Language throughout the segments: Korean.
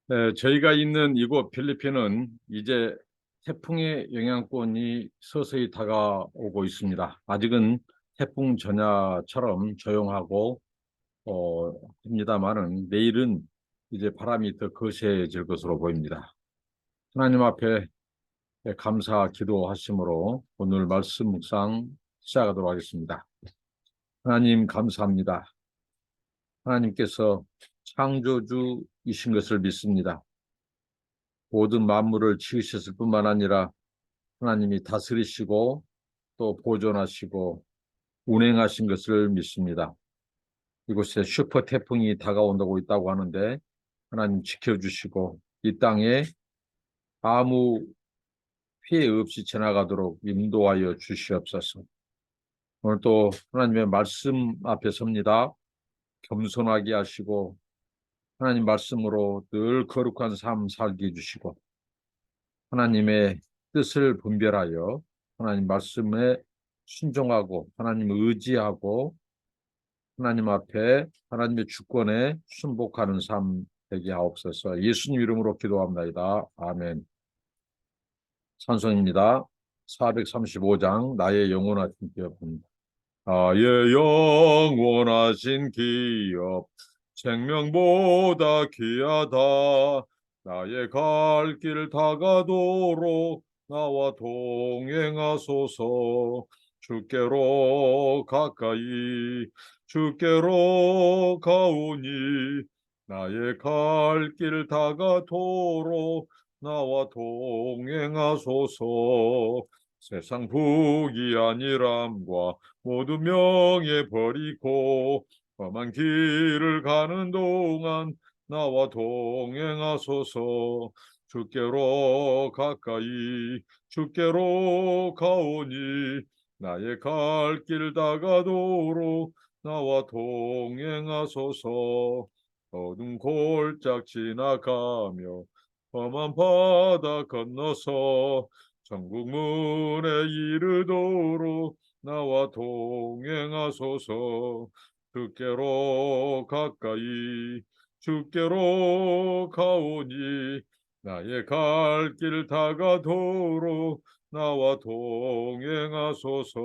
네, 저희가 있는 이곳 필리핀은 이제 태풍의 영향권이 서서히 다가오고 있습니다. 아직은 태풍 전야처럼 조용하고 합니다만은 내일은 이제 바람이 더 거세질 것으로 보입니다. 하나님 앞에 감사 기도하심으로 오늘 말씀 묵상 시작하도록 하겠습니다. 하나님 감사합니다. 하나님께서 창조주이신 것을 믿습니다. 모든 만물을 지으셨을 뿐만 아니라 하나님이 다스리시고 또 보존하시고 운행하신 것을 믿습니다. 이곳에 슈퍼 태풍이 다가온다고 있다고 하는데 하나님 지켜주시고 이 땅에 아무 피해 없이 지나가도록 인도하여 주시옵소서. 오늘 또 하나님의 말씀 앞에 섭니다. 겸손하게 하시고 하나님 말씀으로 늘 거룩한 삶 살게 해주시고 하나님의 뜻을 분별하여 하나님 말씀에 순종하고 하나님을 의지하고 하나님 앞에 하나님의 주권에 순복하는 삶 되게 하옵소서. 예수님 이름으로 기도합니다. 아멘. 찬송입니다. 435장 나의 영원하신 기업입니다. 나의 영원하신 기업 생명보다 귀하다. 나의 갈 길 다가도록 나와 동행하소서. 주께로 가까이 주께로 가오니 나의 갈 길 다가도록 나와 동행하소서. 세상 부귀한일함과 모두 명예 버리고 험한 길을 가는 동안 나와 동행하소서. 주께로 가까이 주께로 가오니 나의 갈 길 다가도록 나와 동행하소서. 어둠 골짝 지나가며 험한 바다 건너서 천국 문에 이르도록 나와 동행하소서. 주께로 가까이 주께로 가오니 나의 갈 길 다가도록 나와 동행하소서.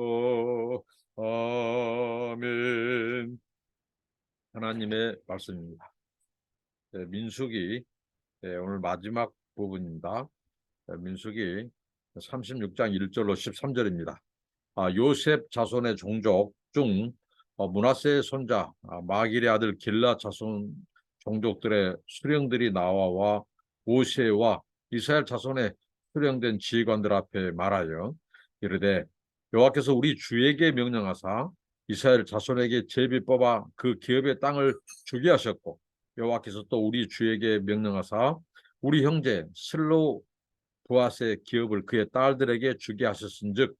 아멘. 하나님의 말씀입니다. 민수기 오늘 마지막 부분입니다. 민수기 36장 1절로 13절입니다. 요셉 자손의 종족 중 므낫세의 손자 마길의 아들 길라 자손 종족들의 수령들이 나와 모세와 이스라엘 자손의 수령된 지휘관들 앞에 말하여 이르되 여호와께서 우리 주에게 명령하사 이스라엘 자손에게 제비 뽑아 그 기업의 땅을 주게 하셨고 여호와께서 또 우리 주에게 명령하사 우리 형제 슬로브앗의 기업을 그의 딸들에게 주게 하셨은즉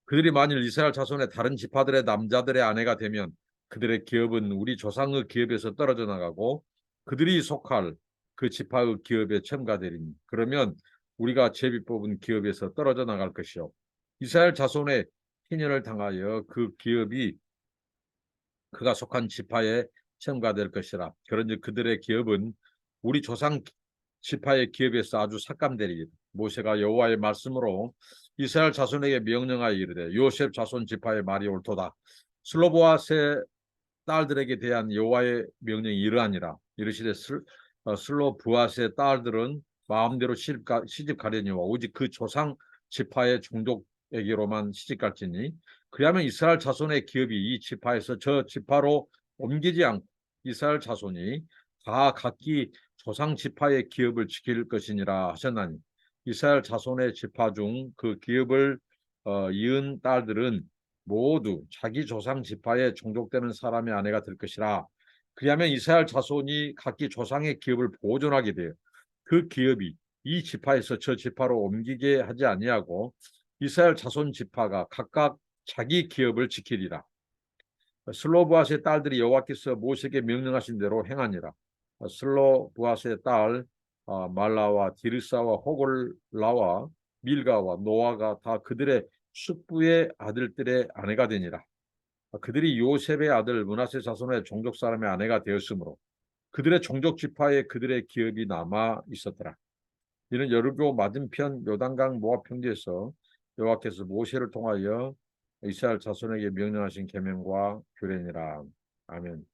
그들이 만일 이스라엘 자손의 다른 지파들의 남자들의 아내가 되면 그들의 기업은 우리 조상의 기업에서 떨어져 나가고 그들이 속할 그 지파의 기업에 첨가되리니 그러면 우리가 제비 뽑은 기업에서 떨어져 나갈 것이요 이스라엘 자손의 희년을 당하여 그 기업이 그가 속한 지파에 첨가될 것이라. 그런즉 그들의 기업은 우리 조상 지파의 기업에서 아주 삭감되리이다. 모세가 여호와의 말씀으로 이스라엘 자손에게 명령하여 이르되 요셉 자손 지파의 말이 옳도다. 슬로보앗의 딸들에게 대한 여호와의 명령이 이러하니라. 이르시되 슬로브앗의 딸들은 마음대로 시집 가려니와 오직 그 조상 지파의 종족에게로만 시집 갈지니 그리하면 이스라엘 자손의 기업이 이 지파에서 저 지파로 옮기지 않고 이스라엘 자손이 다 각기 조상 지파의 기업을 지킬 것이니라 하셨나니 이스라엘 자손의 지파 중 그 기업을 이은 딸들은 모두 자기 조상 지파에 종족되는 사람의 아내가 될 것이라. 그리하면 이스라엘 자손이 각기 조상의 기업을 보존하게 되어 그 기업이 이 지파에서 저 지파로 옮기게 하지 아니하고 이스라엘 자손 지파가 각각 자기 기업을 지키리라. 슬로브앗의 딸들이 여호와께서 모세에게 명령하신 대로 행하니라. 슬로브앗의 딸 말라와 디르사와 호골라와 밀가와 노아가 다 그들의 숙부의 아들들의 아내가 되니라. 그들이 요셉의 아들 므낫세 자손의 종족 사람의 아내가 되었으므로 그들의 종족 지파에 그들의 기업이 남아 있었더라. 이는 여리고 맞은편 요단강 모압 평지에서 여호와께서 모세를 통하여 이스라엘 자손에게 명령하신 계명과 규례니라. 아멘.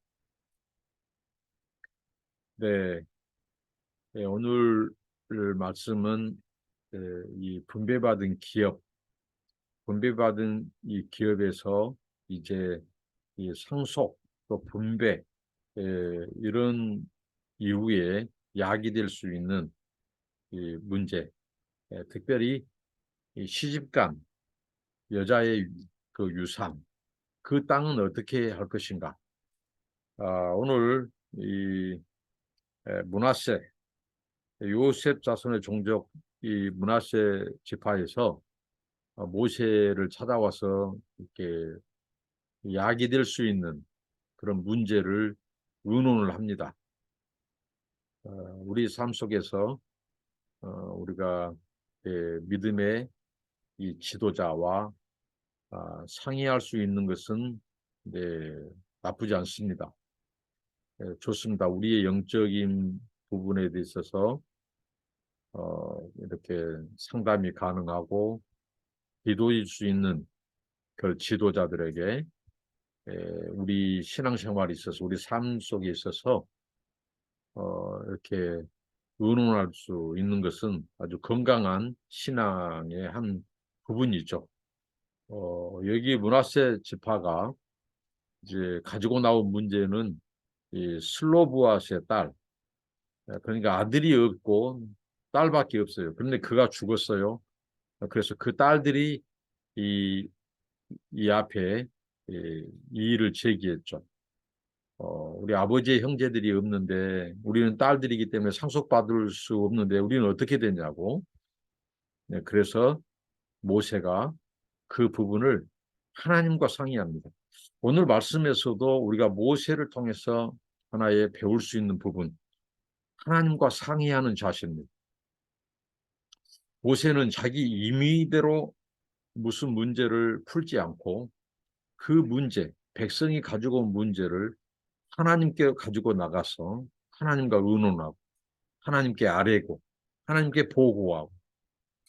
네, 네, 오늘 말씀은 이 분배받은 이 기업에서 이제 이 상속 또 분배 이런 이후에 야기될 수 있는 이 문제, 특별히 이 시집간 여자의 그 유산, 그 땅은 어떻게 할 것인가? 오늘 이 므낫세 요셉 자손의 종족 이 므낫세 지파에서 모세를 찾아와서 이렇게 야기될 수 있는 그런 문제를 의논을 합니다. 우리 삶 속에서 우리가 믿음의 이 지도자와 상의할 수 있는 것은 나쁘지 않습니다. 좋습니다. 우리의 영적인 부분에 있어서 이렇게 상담이 가능하고 기도일 수 있는 그 지도자들에게 우리 신앙생활에 있어서 우리 삶 속에 있어서 이렇게 의논할 수 있는 것은 아주 건강한 신앙의 한 부분이죠. 여기 므낫세 지파가 이제 가지고 나온 문제는 이 슬로브앗의 딸, 그러니까 아들이 없고 딸밖에 없어요. 그런데 그가 죽었어요. 그래서 그 딸들이 이, 이 앞에 이 일을 제기했죠. 우리 아버지의 형제들이 없는데 우리는 딸들이기 때문에 상속받을 수 없는데 우리는 어떻게 되냐고. 네, 그래서 모세가 그 부분을 하나님과 상의합니다. 오늘 말씀에서도 우리가 모세를 통해서 하나의 배울 수 있는 부분, 하나님과 상의하는 자세입니다. 모세는 자기 임의대로 무슨 문제를 풀지 않고 그 문제, 백성이 가지고 온 문제를 하나님께 가지고 나가서 하나님과 의논하고 하나님께 아뢰고 하나님께 보고하고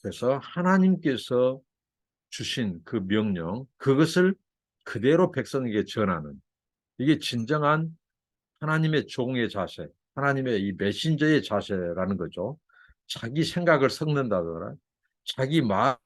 그래서 하나님께서 주신 그 명령, 그것을 그대로 백성에게 전하는 이게 진정한 하나님의 종의 자세, 하나님의 이 메신저의 자세라는 거죠. 자기 생각을 섞는다거나 자기 마음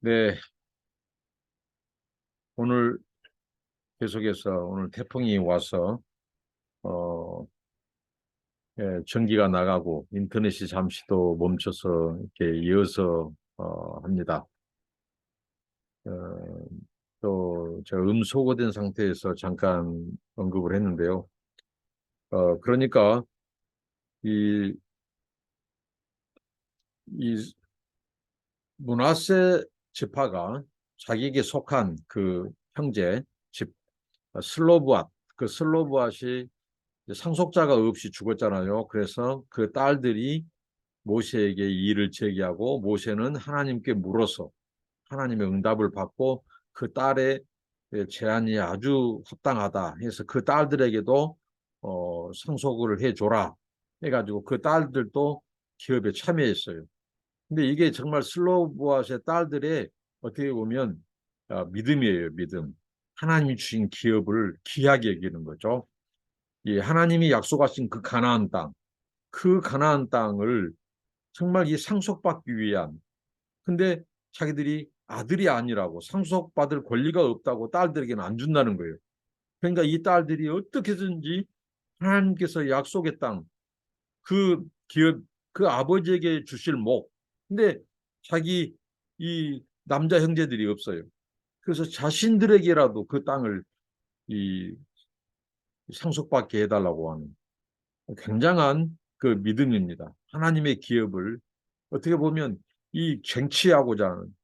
네, 오늘 계속해서 오늘 태풍이 와서 어, 전기가 나가고 인터넷이 잠시 또 멈춰서 이렇게 이어서 합니다. 어, 또 제가 음소거된 상태에서 잠깐 언급을 했는데요. 그러니까 이, 이 므낫세 지파가 자기에게 속한 그 형제 집 슬로브앗 그 슬로브앗이 상속자가 없이 죽었잖아요. 그래서 그 딸들이 모세에게 이 일을 제기하고 모세는 하나님께 물어서 하나님의 응답을 받고 그 딸의 제안이 아주 합당하다 해서 그 딸들에게도 상속을 해줘라 해가지고 그 딸들도 기업에 참여했어요. 근데 이게 정말 슬로보아의 딸들의 어떻게 보면 믿음이에요, 믿음. 하나님이 주신 기업을 귀하게 여기는 거죠. 예, 하나님이 약속하신 그 가나안 땅, 그 가나안 땅을 정말 이 상속받기 위한, 근데 자기들이 아들이 아니라고 상속받을 권리가 없다고 딸들에게는 안 준다는 거예요. 그러니까 이 딸들이 어떻게든지 하나님께서 약속의 땅, 그 기업, 그 아버지에게 주실 목, 근데 자기 이 남자 형제들이 없어요. 그래서 자신들에게라도 그 땅을 이 상속받게 해달라고 하는 굉장한 그 믿음입니다. 하나님의 기업을 어떻게 보면 이 쟁취하고자 하는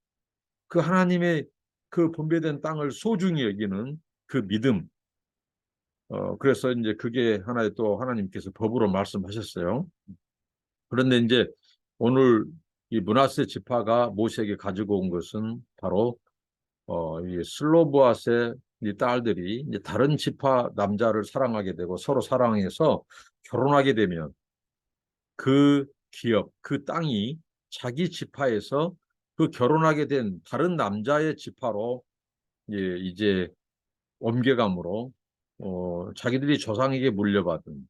그 하나님의 그 분배된 땅을 소중히 여기는 그 믿음. 그래서 이제 그게 하나의 또 하나님께서 법으로 말씀하셨어요. 그런데 이제 오늘 이 므낫세 지파가 모세에게 가지고 온 것은 바로 이 슬로보아스의 이 딸들이 이제 다른 지파 남자를 사랑하게 되고 서로 사랑해서 결혼하게 되면 그 기업, 그 땅이 자기 지파에서 그 결혼하게 된 다른 남자의 지파로 이제 옮겨감으로 자기들이 조상에게 물려받은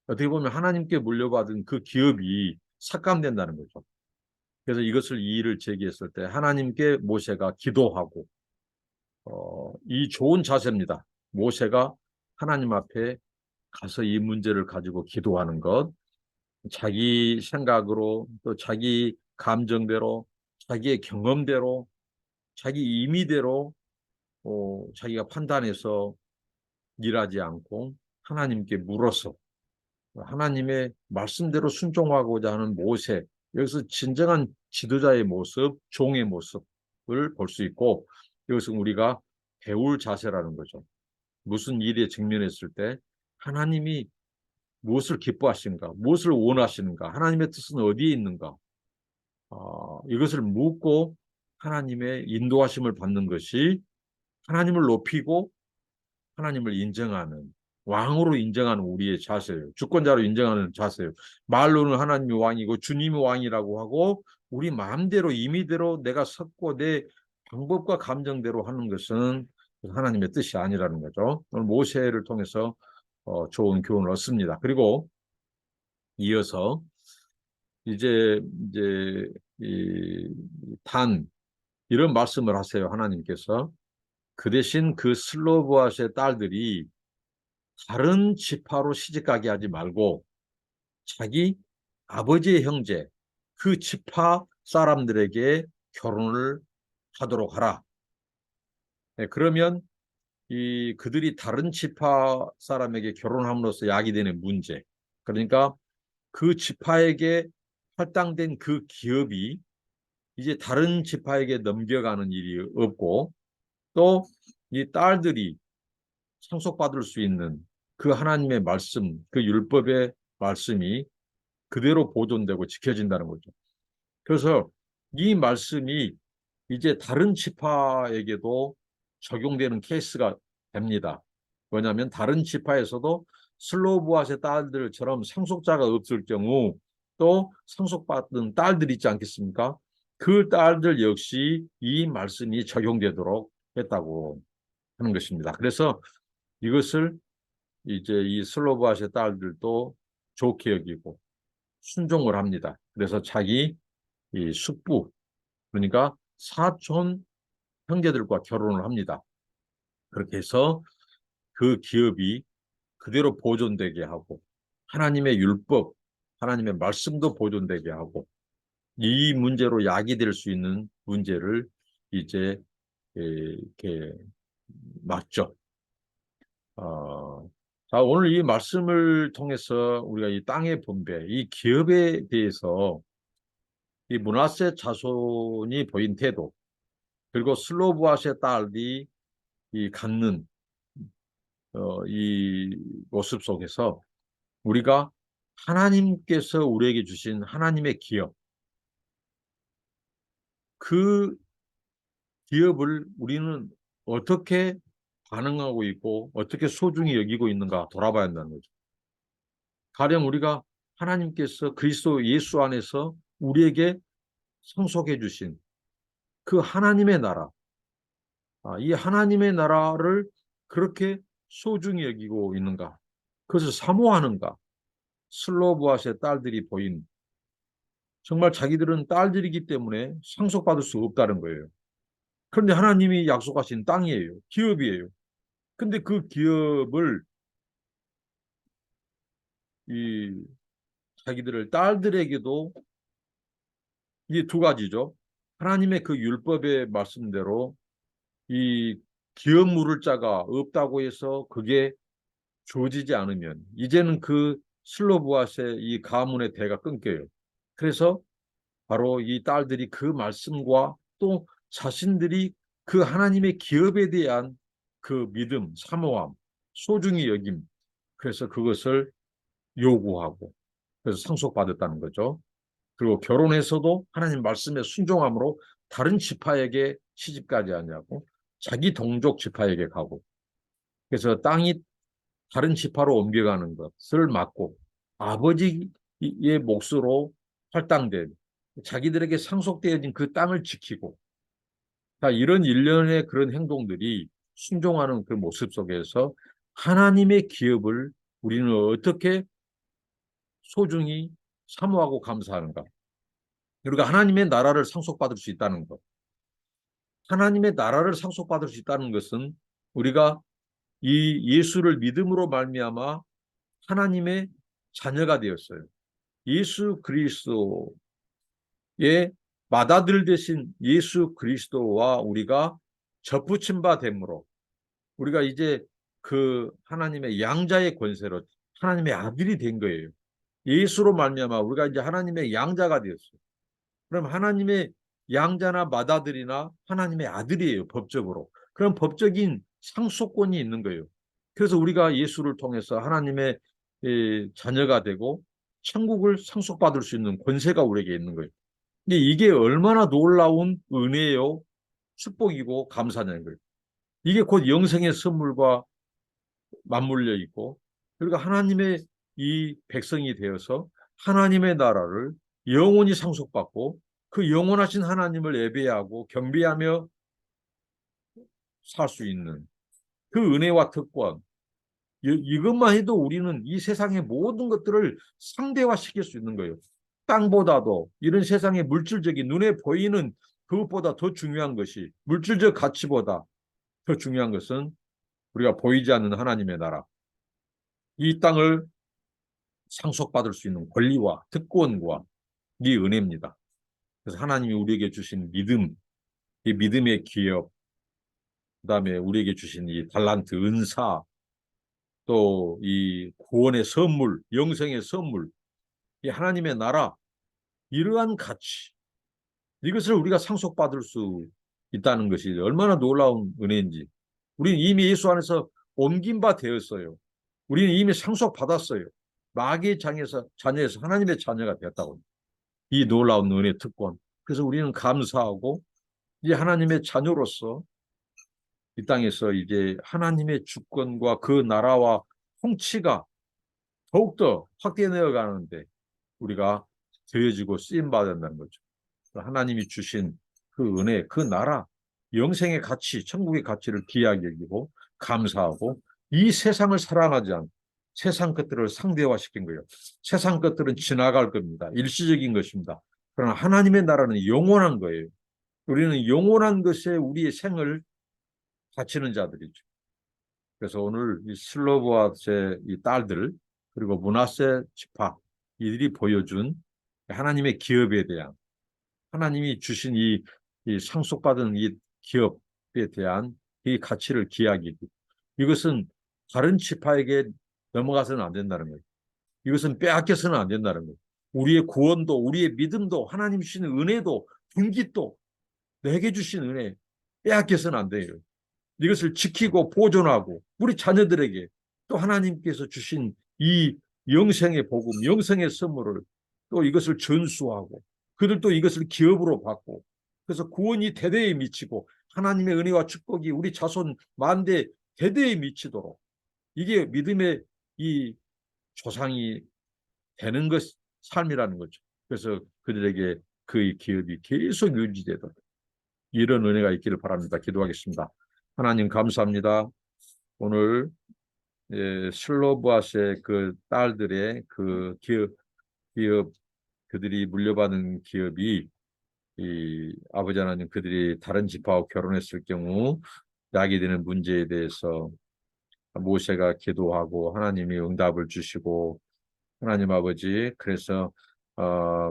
어떻게 보면 하나님께 물려받은 그 기업이 삭감된다는 거죠. 그래서 이것을 이의를 제기했을 때 하나님께 모세가 기도하고 이 좋은 자세입니다. 모세가 하나님 앞에 가서 이 문제를 가지고 기도하는 것, 자기 생각으로 또 자기 감정대로 자기의 경험대로 자기 임의대로 자기가 판단해서 일하지 않고 하나님께 물어서 하나님의 말씀대로 순종하고자 하는 모세, 여기서 진정한 지도자의 모습, 종의 모습을 볼 수 있고 이것은 우리가 배울 자세라는 거죠. 무슨 일에 직면했을 때 하나님이 무엇을 기뻐하시는가, 무엇을 원하시는가, 하나님의 뜻은 어디에 있는가, 이것을 묻고 하나님의 인도하심을 받는 것이 하나님을 높이고 하나님을 인정하는 왕으로 인정하는 우리의 자세예요. 주권자로 인정하는 자세예요. 말로는 하나님이 왕이고 주님이 왕이라고 하고 우리 마음대로 임의대로 내가 섰고 내 방법과 감정대로 하는 것은 하나님의 뜻이 아니라는 거죠. 오늘 모세를 통해서 좋은 교훈을 얻습니다. 그리고 이어서 이제 단 이런 말씀을 하세요. 하나님께서 그 대신 그 슬로보아스의 딸들이 다른 지파로 시집가게 하지 말고 자기 아버지의 형제 그 지파 사람들에게 결혼을 하도록 하라. 네, 그러면 이 그들이 다른 지파 사람에게 결혼함으로써 야기되는 문제. 그러니까 그 지파에게 할당된 그 기업이 이제 다른 지파에게 넘겨가는 일이 없고 또 이 딸들이 상속받을 수 있는 그 하나님의 말씀, 그 율법의 말씀이 그대로 보존되고 지켜진다는 거죠. 그래서 이 말씀이 이제 다른 지파에게도 적용되는 케이스가 됩니다. 왜냐하면 다른 지파에서도 슬로보아스의 딸들처럼 상속자가 없을 경우 또 상속받은 딸들이 있지 않겠습니까? 그 딸들 역시 이 말씀이 적용되도록 했다고 하는 것입니다. 그래서 이것을 이제 이 슬로바시아 딸들도 좋게 여기고 순종을 합니다. 그래서 자기 이 숙부 그러니까 사촌 형제들과 결혼을 합니다. 그렇게 해서 그 기업이 그대로 보존되게 하고 하나님의 율법, 하나님의 말씀도 보존되게 하고 이 문제로 야기될 수 있는 문제를 이제 이렇게 막죠. 자, 오늘 이 말씀을 통해서 우리가 이 땅의 분배, 이 기업에 대해서 이 므낫세 자손이 보인 태도, 그리고 슬로보아스의 딸이 이 갖는 이 모습 속에서 우리가 하나님께서 우리에게 주신 하나님의 기업, 그 기업을 우리는 어떻게 반응하고 있고 어떻게 소중히 여기고 있는가 돌아봐야 한다는 거죠. 가령 우리가 하나님께서 그리스도 예수 안에서 우리에게 상속해 주신 그 하나님의 나라, 이 하나님의 나라를 그렇게 소중히 여기고 있는가? 그것을 사모하는가? 슬로브아스의 딸들이 보인 정말 자기들은 딸들이기 때문에 상속받을 수 없다는 거예요. 그런데 하나님이 약속하신 땅이에요. 기업이에요. 근데 그 기업을 이 자기들을 딸들에게도 이게 두 가지죠. 하나님의 그 율법의 말씀대로 이 기업 물을 자가 없다고 해서 그게 주어지지 않으면 이제는 그 슬로브아스의 이 가문의 대가 끊겨요. 그래서 바로 이 딸들이 그 말씀과 또 자신들이 그 하나님의 기업에 대한 그 믿음, 사모함, 소중히 여김, 그래서 그것을 요구하고 그래서 상속받았다는 거죠. 그리고 결혼해서도 하나님 말씀에 순종함으로 다른 지파에게 시집가지 않냐고 자기 동족 지파에게 가고 그래서 땅이 다른 지파로 옮겨가는 것을 막고 아버지의 몫으로 할당된 자기들에게 상속되어진 그 땅을 지키고 이런 일련의 그런 행동들이 순종하는 그 모습 속에서 하나님의 기업을 우리는 어떻게 소중히 사모하고 감사하는가. 그리고 하나님의 나라를 상속받을 수 있다는 것. 하나님의 나라를 상속받을 수 있다는 것은 우리가 이 예수를 믿음으로 말미암아 하나님의 자녀가 되었어요. 예수 그리스도의 맏아들 되신 예수 그리스도와 우리가 접붙임 바 됨으로 우리가 이제 그 하나님의 양자의 권세로 하나님의 아들이 된 거예요. 예수로 말미암아 우리가 이제 하나님의 양자가 되었어요. 그럼 하나님의 양자나 맏아들이나 하나님의 아들이에요. 법적으로. 그럼 법적인 상속권이 있는 거예요. 그래서 우리가 예수를 통해서 하나님의 자녀가 되고 천국을 상속받을 수 있는 권세가 우리에게 있는 거예요. 근데 이게 얼마나 놀라운 은혜요, 축복이고 감사냐는 거예요. 이게 곧 영생의 선물과 맞물려 있고 그리고 하나님의 이 백성이 되어서 하나님의 나라를 영원히 상속받고 그 영원하신 하나님을 예배하고 경배하며 살 수 있는 그 은혜와 특권 이것만 해도 우리는 이 세상의 모든 것들을 상대화시킬 수 있는 거예요. 땅보다도 이런 세상의 물질적인 눈에 보이는 그것보다 더 중요한 것이 물질적 가치보다 더 중요한 것은 우리가 보이지 않는 하나님의 나라 이 땅을 상속받을 수 있는 권리와 특권과 이 은혜입니다. 그래서 하나님이 우리에게 주신 믿음, 이 믿음의 기업, 그다음에 우리에게 주신 이 달란트, 은사, 또 이 구원의 선물, 영생의 선물, 이 하나님의 나라, 이러한 가치, 이것을 우리가 상속받을 수 있다는 것이 얼마나 놀라운 은혜인지. 우리는 이미 예수 안에서 옮긴 바 되었어요. 우리는 이미 상속받았어요. 마귀의 자녀에서 하나님의 자녀가 되었다고. 이 놀라운 은혜 특권. 그래서 우리는 감사하고 이제 하나님의 자녀로서 이 땅에서 이제 하나님의 주권과 그 나라와 통치가 더욱더 확대되어 가는데 우리가 되어지고 쓰임 받는다는 거죠. 하나님이 주신 그 은혜, 그 나라, 영생의 가치, 천국의 가치를 귀하게 여기고 감사하고 이 세상을 사랑하지 않고 세상 것들을 상대화시킨 거예요. 세상 것들은 지나갈 겁니다. 일시적인 것입니다. 그러나 하나님의 나라는 영원한 거예요. 우리는 영원한 것에 우리의 생을 바치는 자들이죠. 그래서 오늘 이 슬로브아스의 이 딸들 그리고 므낫세 지파 이들이 보여준 하나님의 기업에 대한 하나님이 주신 이 상속받은 이 기업에 대한 이 가치를 기하기고 이것은 다른 지파에게 넘어가서는 안 된다는 거예요. 이것은 빼앗겨서는 안 된다는 거예요. 우리의 구원도 우리의 믿음도 하나님 주시는 은혜도 분깃도 내게 주신 은혜 빼앗겨서는 안 돼요. 이것을 지키고 보존하고 우리 자녀들에게 또 하나님께서 주신 이 영생의 복음, 영생의 선물을 또 이것을 전수하고 그들도 이것을 기업으로 받고 그래서 구원이 대대에 미치고 하나님의 은혜와 축복이 우리 자손 만대 대대에 미치도록 이게 믿음의 이 조상이 되는 것 삶이라는 거죠. 그래서 그들에게 그 기업이 계속 유지되도록 이런 은혜가 있기를 바랍니다. 기도하겠습니다. 하나님 감사합니다. 오늘 슬로브아스의 그 딸들의 그 기업 그들이 물려받은 기업이 이 아버지 하나님 그들이 다른 집하고 결혼했을 경우 약이 되는 문제에 대해서 모세가 기도하고 하나님이 응답을 주시고 하나님 아버지 그래서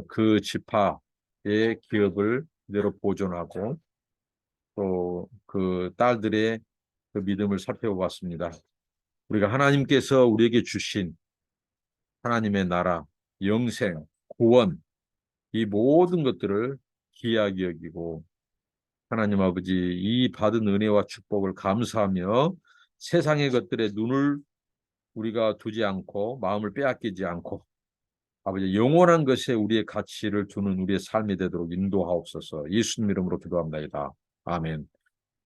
그 지파의 기업을 그대로 보존하고 또 그 딸들의 그 믿음을 살펴봤습니다. 우리가 하나님께서 우리에게 주신 하나님의 나라, 영생, 구원 이 모든 것들을 귀하게 여기고 하나님 아버지 이 받은 은혜와 축복을 감사하며 세상의 것들에 눈을 우리가 두지 않고 마음을 빼앗기지 않고 아버지 영원한 것에 우리의 가치를 두는 우리의 삶이 되도록 인도하옵소서. 예수님 이름으로 기도합니다. 아멘.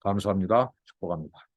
감사합니다. 축복합니다.